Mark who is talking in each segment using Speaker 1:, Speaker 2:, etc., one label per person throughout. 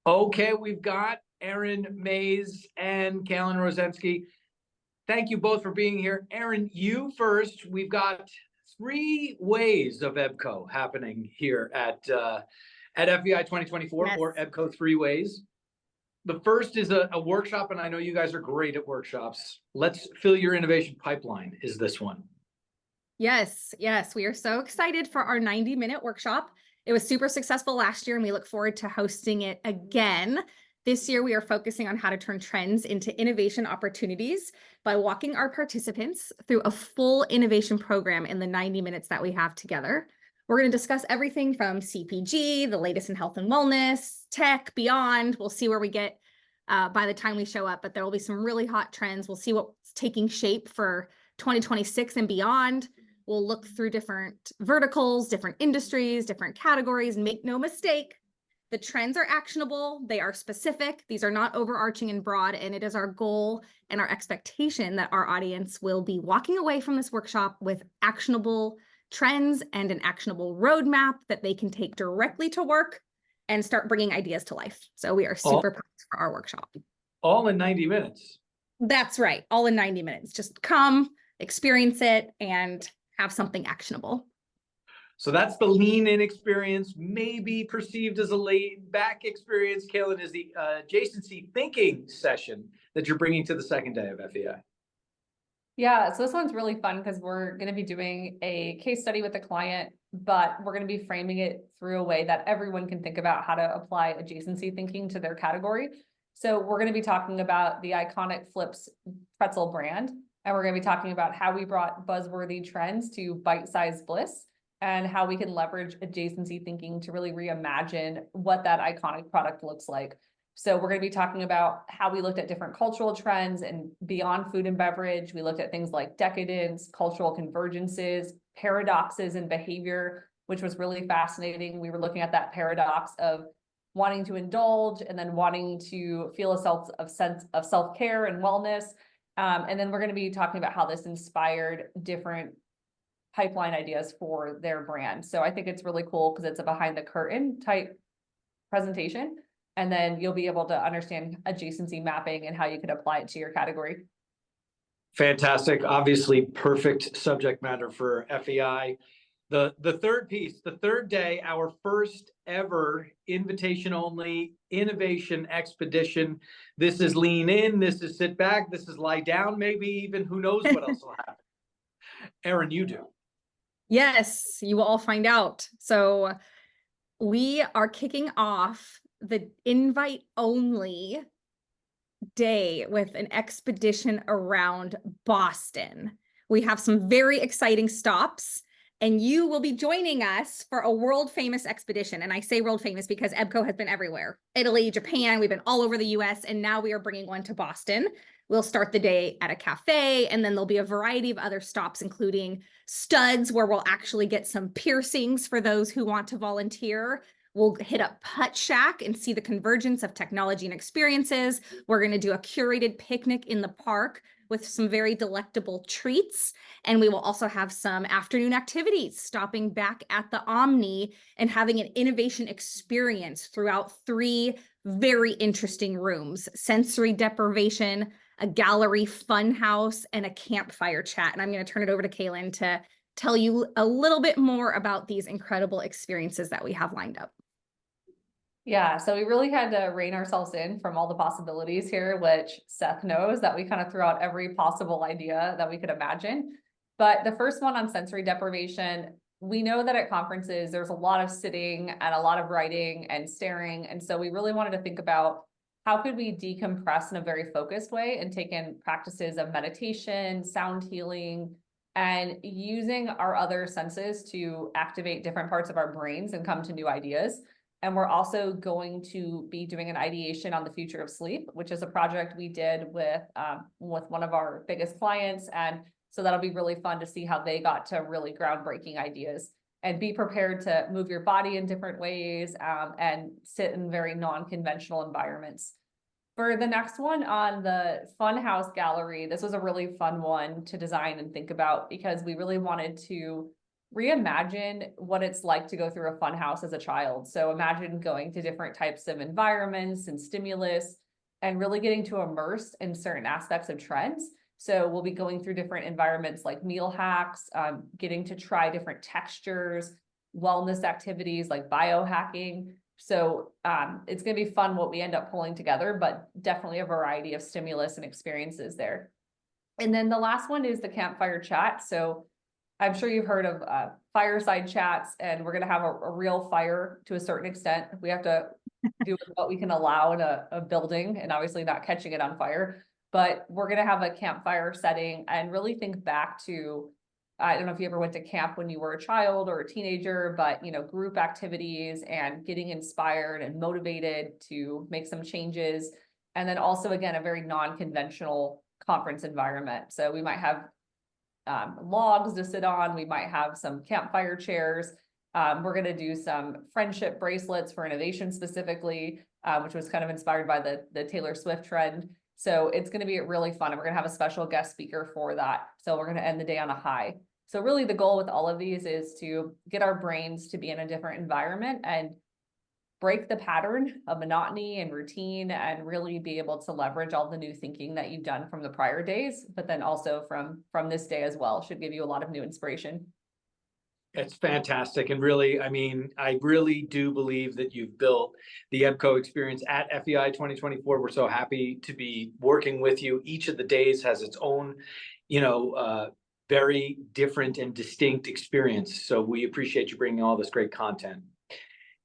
Speaker 1: Okay, we've got Erin Mays and Kalyn Rozanski. Thank you both for being here. Erin, you first. We've got three ways of Ebco happening here at FEI 2024,
Speaker 2: Yes.
Speaker 1: or Ebco Three Ways. The first is a workshop, and I know you guys are great at workshops. Let's fill your innovation pipeline is this one.
Speaker 2: Yes, yes. We are so excited for our 90-minute workshop. It was super successful last year, and we look forward to hosting it again. This year, we are focusing on how to turn trends into innovation opportunities by walking our participants through a full innovation program in the 90 minutes that we have together. We're going to discuss everything from CPG, the latest in health and wellness, tech, beyond. We'll see where we get by the time we show up, but there will be some really hot trends. We'll see what's taking shape for 2026 and beyond. We'll look through different verticals, different industries, different categories, and make no mistake, the trends are actionable, they are specific, these are not overarching and broad, and it is our goal and our expectation that our audience will be walking away from this workshop with actionable trends and an actionable roadmap that they can take directly to work and start bringing ideas to life. So we are super pumped for our workshop.
Speaker 1: All in 90 minutes.
Speaker 2: That's right, all in 90 minutes. Just come, experience it, and have something actionable.
Speaker 1: So that's the lean in experience, maybe perceived as a laid back experience. Kalyn, is the adjacency thinking session that you're bringing to the second day of FEI.
Speaker 3: Yeah, so this one's really fun because we're going to be doing a case study with a client, but we're going to be framing it through a way that everyone can think about how to apply adjacency thinking to their category. So we're going to be talking about the iconic Flips pretzel brand, and we're going to be talking about how we brought buzzworthy trends to bite-sized bliss and how we can leverage adjacency thinking to really reimagine what that iconic product looks like. So we're going to be talking about how we looked at different cultural trends and beyond food and beverage. We looked at things like decadence, cultural convergences, paradoxes in behavior, which was really fascinating. We were looking at that paradox of wanting to indulge and then wanting to feel a sense of self-care and wellness. And then we're going to be talking about how this inspired different pipeline ideas for their brand. So I think it's really cool because it's a behind the curtain type presentation. And then you'll be able to understand adjacency mapping and how you could apply it to your category.
Speaker 1: Fantastic. Obviously, perfect subject matter for FEI. The third piece, the third day, our first ever invitation only innovation expedition. This is lean in, this is sit back, this is lie down, maybe even who knows what else will happen. Erin, you do.
Speaker 2: Yes, you will all find out. So we are kicking off the invite only day with an expedition around Boston. We have some very exciting stops, and you will be joining us for a world famous expedition. And I say world famous because Ebco has been everywhere. Italy, Japan, we've been all over the US, and now we are bringing one to Boston. We'll start the day at a cafe, and then there'll be a variety of other stops, including studs, where we'll actually get some piercings for those who want to volunteer. We'll hit up Putt Shack and see the convergence of technology and experiences. We're going to do a curated picnic in the park with some very delectable treats. And we will also have some afternoon activities, stopping back at the Omni and having an innovation experience throughout three very interesting rooms: sensory deprivation, a gallery fun house, and a campfire chat. And I'm going to turn it over to Kalyn to tell you a little bit more about these incredible experiences that we have lined up.
Speaker 3: Yeah, so we really had to rein ourselves in from all the possibilities here, which Seth knows that we kind of threw out every possible idea that we could imagine. But the first one on sensory deprivation, we know that at conferences, there's a lot of sitting and a lot of writing and staring. And so we really wanted to think about how could we decompress in a very focused way and take in practices of meditation, sound healing, and using our other senses to activate different parts of our brains and come to new ideas. And we're also going to be doing an ideation on the future of sleep, which is a project we did with one of our biggest clients. And so that'll be really fun to see how they got to really groundbreaking ideas, and be prepared to move your body in different ways and sit in very non-conventional environments. For the next one on the Funhouse Gallery, this was a really fun one to design and think about because we really wanted to reimagine what it's like to go through a fun house as a child. So imagine going to different types of environments and stimulus and really getting to immerse in certain aspects of trends. So we'll be going through different environments like meal hacks, getting to try different textures, wellness activities like biohacking. So it's going to be fun what we end up pulling together, but definitely a variety of stimulus and experiences there. And then the last one is the campfire chat. So I'm sure you've heard of fireside chats, and we're going to have a real fire to a certain extent. We have to do what we can allow in a building, and obviously not catching it on fire. But we're going to have a campfire setting and really think back to, I don't know if you ever went to camp when you were a child or a teenager, but, you know, group activities and getting inspired and motivated to make some changes. And then also, again, a very non-conventional conference environment. So we might have logs to sit on. We might have some campfire chairs. We're going to do some friendship bracelets for innovation specifically, which was kind of inspired by the Taylor Swift trend. So it's going to be really fun. And we're going to have a special guest speaker for that. So we're going to end the day on a high. So really the goal with all of these is to get our brains to be in a different environment and break the pattern of monotony and routine, and really be able to leverage all the new thinking that you've done from the prior days, but then also from this day as well. Should give you a lot of new inspiration.
Speaker 1: It's fantastic. And really, I mean, I really do believe that you've built the Ebco experience at FEI 2024. We're so happy to be working with you. Each of the days has its own, you know, very different and distinct experience. So we appreciate you bringing all this great content.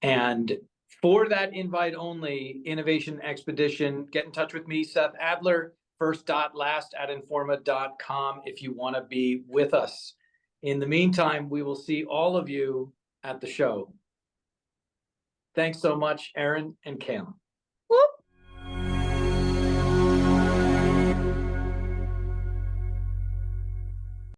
Speaker 1: And for that invite only innovation expedition, get in touch with me, Seth Adler, first.last@informa.com if you want to be with us. In the meantime, we will see all of you at the show. Thanks so much, Erin and Kalyn.